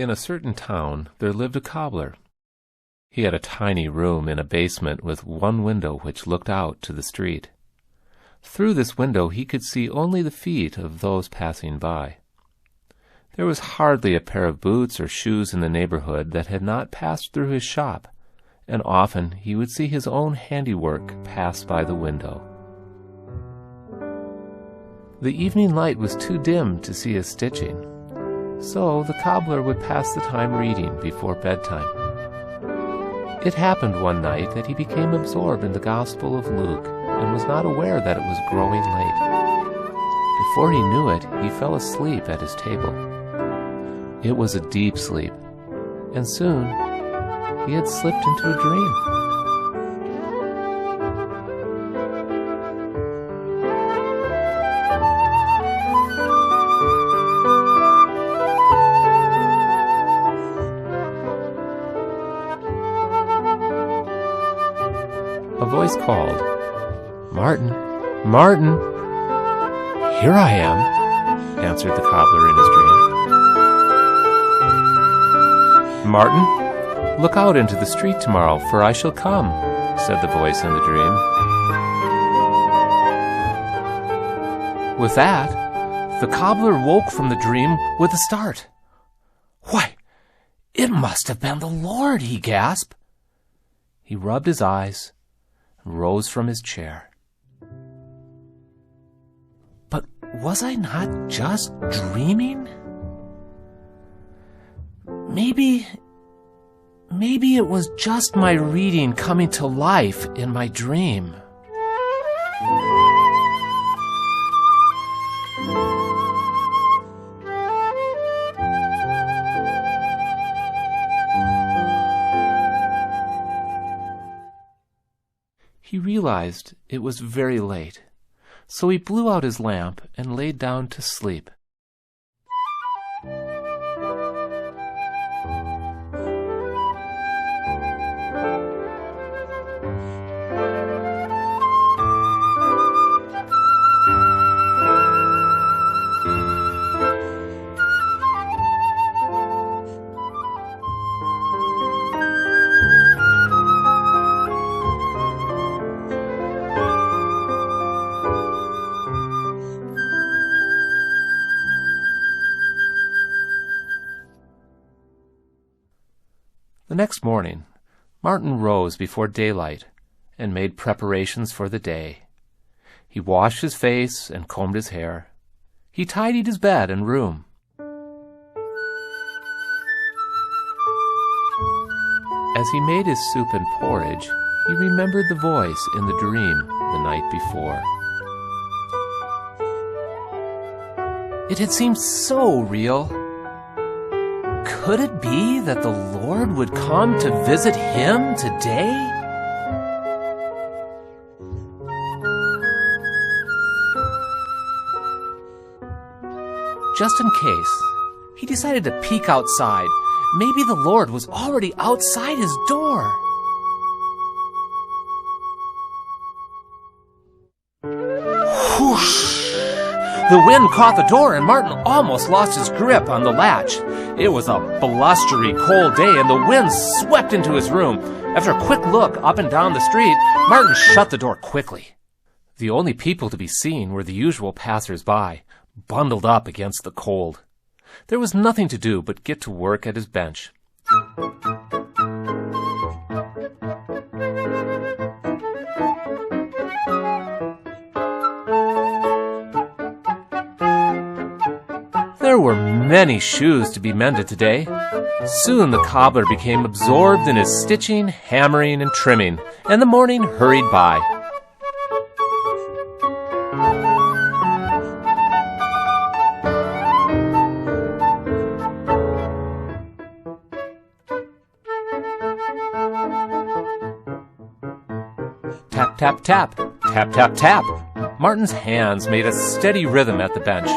In a certain town there lived a cobbler. He had a tiny room in a basement with one window which looked out to the street. Through this window he could see only the feet of those passing by. There was hardly a pair of boots or shoes in the neighborhood that had not passed through his shop, and often he would see his own handiwork pass by the window. The evening light was too dim to see his stitching, so the cobbler would pass the time reading before bedtime. It happened one night that he became absorbed in the Gospel of Luke and was not aware that it was growing late. Before he knew it, he fell asleep at his table. It was a deep sleep, and soon he had slipped into a dream. A voice called, "Martin, Martin!" "Here I am," answered the cobbler in his dream. "Martin, look out into the street tomorrow, for I shall come," said the voice in the dream. With that, the cobbler woke from the dream with a start. "Why, it must have been the Lord," he gasped. He rubbed his eyes and rose from his chair. But was I not just dreaming? Maybe it was just my reading coming to life in my dream. He realized it was very late, so he blew out his lamp and laid down to sleep. The next morning, Martin rose before daylight and made preparations for the day. He washed his face and combed his hair. He tidied his bed and room. As he made his soup and porridge, he remembered the voice in the dream the night before. It had seemed so real. Could it be that the Lord would come to visit him today? Just in case, he decided to peek outside. Maybe the Lord was already outside his door. Whoosh! The wind caught the door and Martin almost lost his grip on the latch. It was a blustery, cold day and the wind swept into his room. After a quick look up and down the street, Martin shut the door quickly. The only people to be seen were the usual passers-by, bundled up against the cold. There was nothing to do but get to work at his bench. There were many shoes to be mended today. Soon the cobbler became absorbed in his stitching, hammering, and trimming, and the morning hurried by. Tap, tap, tap, tap, tap, tap. Martin's hands made a steady rhythm at the bench.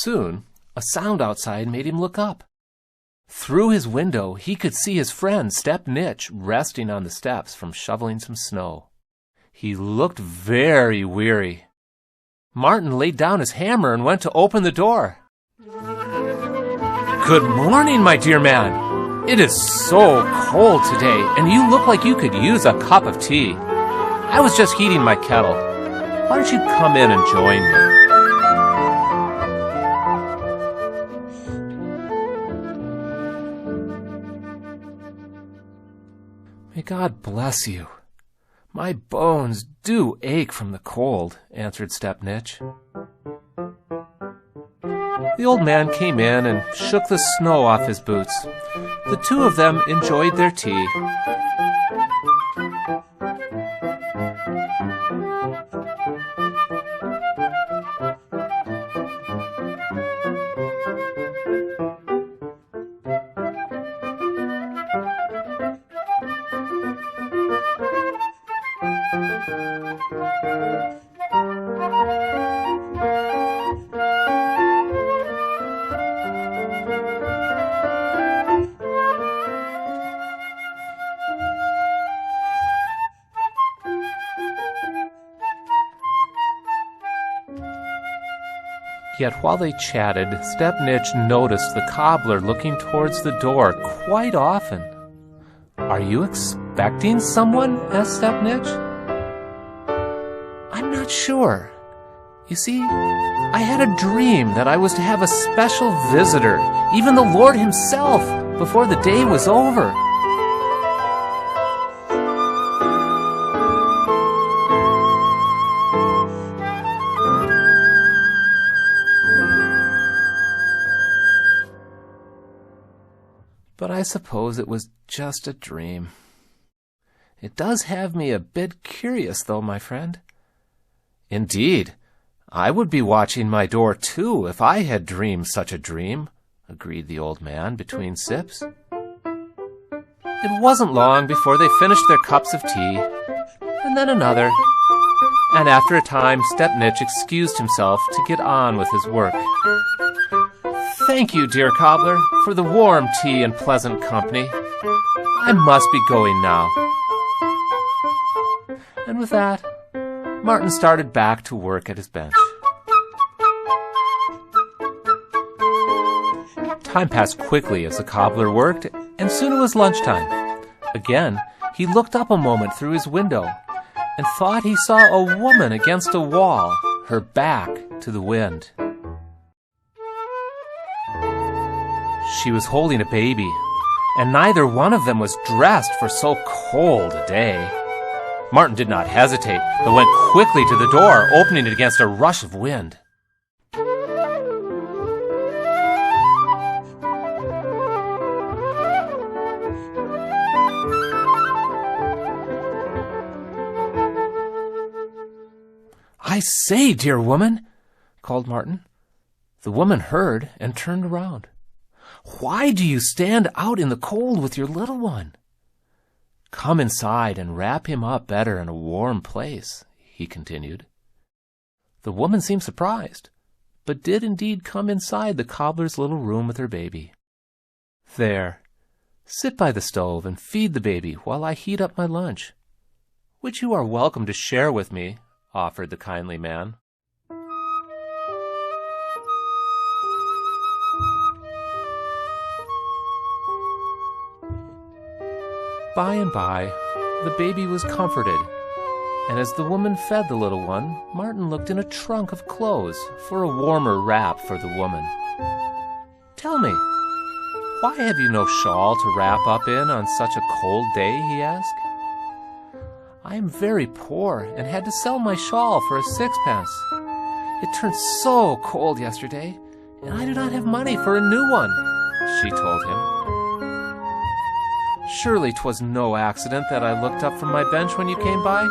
Soon, a sound outside made him look up. Through his window, he could see his friend Step Nitch resting on the steps from shoveling some snow. He looked very weary. Martin laid down his hammer and went to open the door. "Good morning, my dear man. It is so cold today, and you look like you could use a cup of tea. I was just heating my kettle. Why don't you come in and join me?" "May God bless you. My bones do ache from the cold," answered Step Nitch. The old man came in and shook the snow off his boots. The two of them enjoyed their tea. Yet while they chatted, Step Nitch noticed the cobbler looking towards the door quite often. "Are you expecting someone?" asked Step Nitch. "I'm not sure. You see, I had a dream that I was to have a special visitor, even the Lord himself, before the day was over." "But I suppose it was just a dream. It does have me a bit curious, though, my friend." "Indeed, I would be watching my door, too, if I had dreamed such a dream," agreed the old man between sips. It wasn't long before they finished their cups of tea, and then another, and after a time Step Nitch excused himself to get on with his work. "Thank you, dear cobbler, for the warm tea and pleasant company. I must be going now." And with that, Martin started back to work at his bench. Time passed quickly as the cobbler worked, and soon it was lunchtime. Again, he looked up a moment through his window and thought he saw a woman against a wall, her back to the wind. She was holding a baby, and neither one of them was dressed for so cold a day. Martin did not hesitate, but went quickly to the door, opening it against a rush of wind. "I say, dear woman," called Martin. The woman heard and turned around. "Why do you stand out in the cold with your little one? Come inside and wrap him up better in a warm place," he continued. The woman seemed surprised, but did indeed come inside the cobbler's little room with her baby. "There, sit by the stove and feed the baby while I heat up my lunch, which you are welcome to share with me," offered the kindly man. By and by, the baby was comforted, and as the woman fed the little one, Martin looked in a trunk of clothes for a warmer wrap for the woman. "Tell me, why have you no shawl to wrap up in on such a cold day?" he asked. "I am very poor and had to sell my shawl for a sixpence. It turned so cold yesterday, and I do not have money for a new one," she told him. "Surely 'twas no accident that I looked up from my bench when you came by,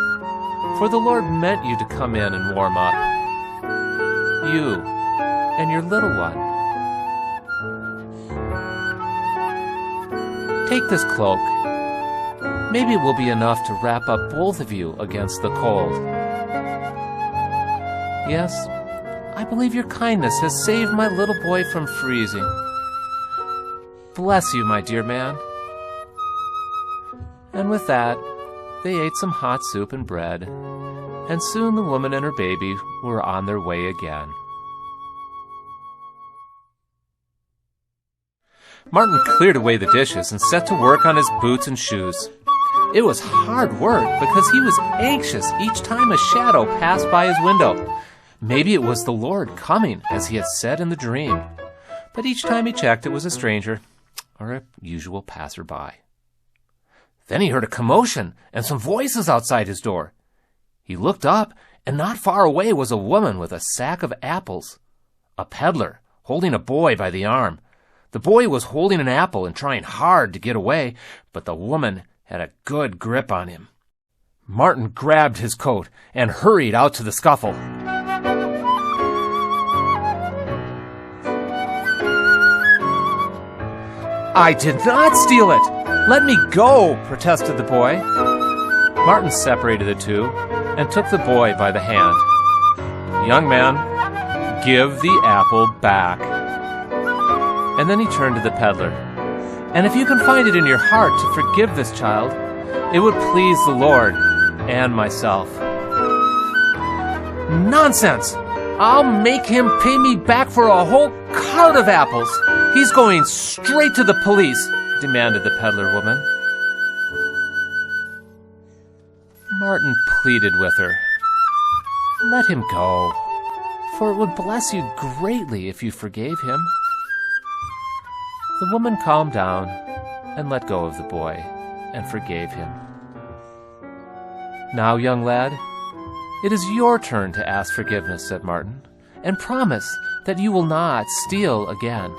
for the Lord meant you to come in and warm up. You and your little one. Take this cloak. Maybe it will be enough to wrap up both of you against the cold." "Yes, I believe your kindness has saved my little boy from freezing. Bless you, my dear man." And with that, they ate some hot soup and bread, and soon the woman and her baby were on their way again. Martin cleared away the dishes and set to work on his boots and shoes. It was hard work because he was anxious each time a shadow passed by his window. Maybe it was the Lord coming, as he had said in the dream. But each time he checked, it was a stranger or a usual passerby. Then he heard a commotion and some voices outside his door. He looked up, and not far away was a woman with a sack of apples. A peddler, holding a boy by the arm. The boy was holding an apple and trying hard to get away, but the woman had a good grip on him. Martin grabbed his coat and hurried out to the scuffle. "I did not steal it! Let me go!" protested the boy. Martin separated the two and took the boy by the hand. "Young man, give the apple back." And then he turned to the peddler. "And if you can find it in your heart to forgive this child, it would please the Lord and myself." "Nonsense! I'll make him pay me back for a whole cart of apples. He's going straight to the police," demanded the peddler woman. Martin pleaded with her. "Let him go, for it would bless you greatly if you forgave him." The woman calmed down and let go of the boy and forgave him. "Now, young lad, it is your turn to ask forgiveness," said Martin, "and promise that you will not steal again."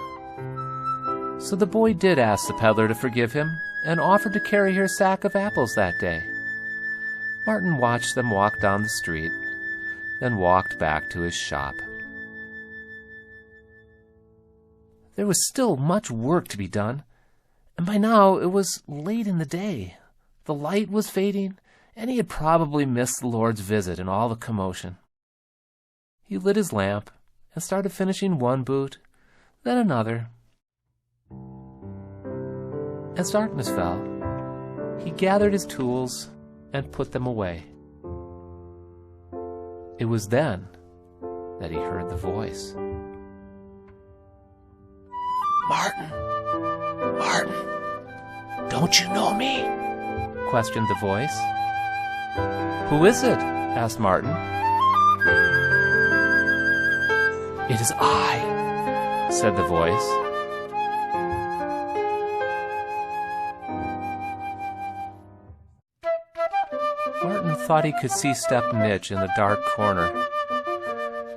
So the boy did ask the peddler to forgive him and offered to carry her sack of apples that day. Martin watched them walk down the street, then walked back to his shop. There was still much work to be done, and by now it was late in the day. The light was fading, and he had probably missed the Lord's visit in all the commotion. He lit his lamp and started finishing one boot, then another. As darkness fell, he gathered his tools and put them away. It was then that he heard the voice. "Martin, Martin, don't you know me?" questioned the voice. "Who is it?" asked Martin. "It is I," said the voice. Martin thought he could see Step Nitch in the dark corner,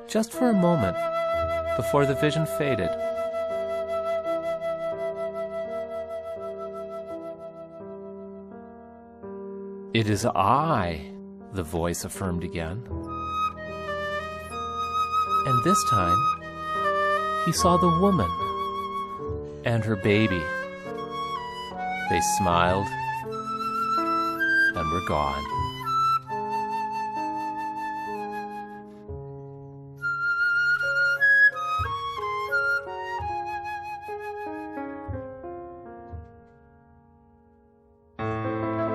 just for a moment, before the vision faded. "It is I," the voice affirmed again. And this time, he saw the woman and her baby. They smiled and were gone.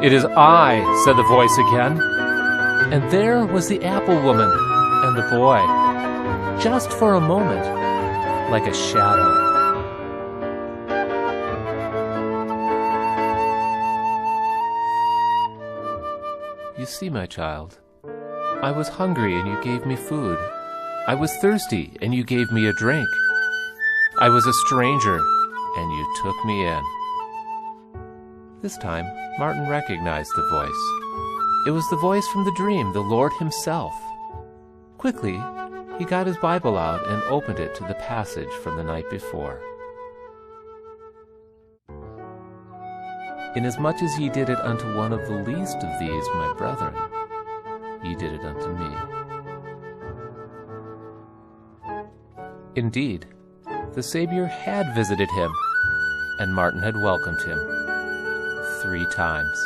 "It is I," said the voice again. And there was the apple woman and the boy, just for a moment, like a shadow. "You see, my child, I was hungry and you gave me food. I was thirsty and you gave me a drink. I was a stranger and you took me in." This time, Martin recognized the voice. It was the voice from the dream, the Lord himself. Quickly, he got his Bible out and opened it to the passage from the night before. "Inasmuch as ye did it unto one of the least of these, my brethren, ye did it unto me." Indeed, the Savior had visited him, and Martin had welcomed him 3 times.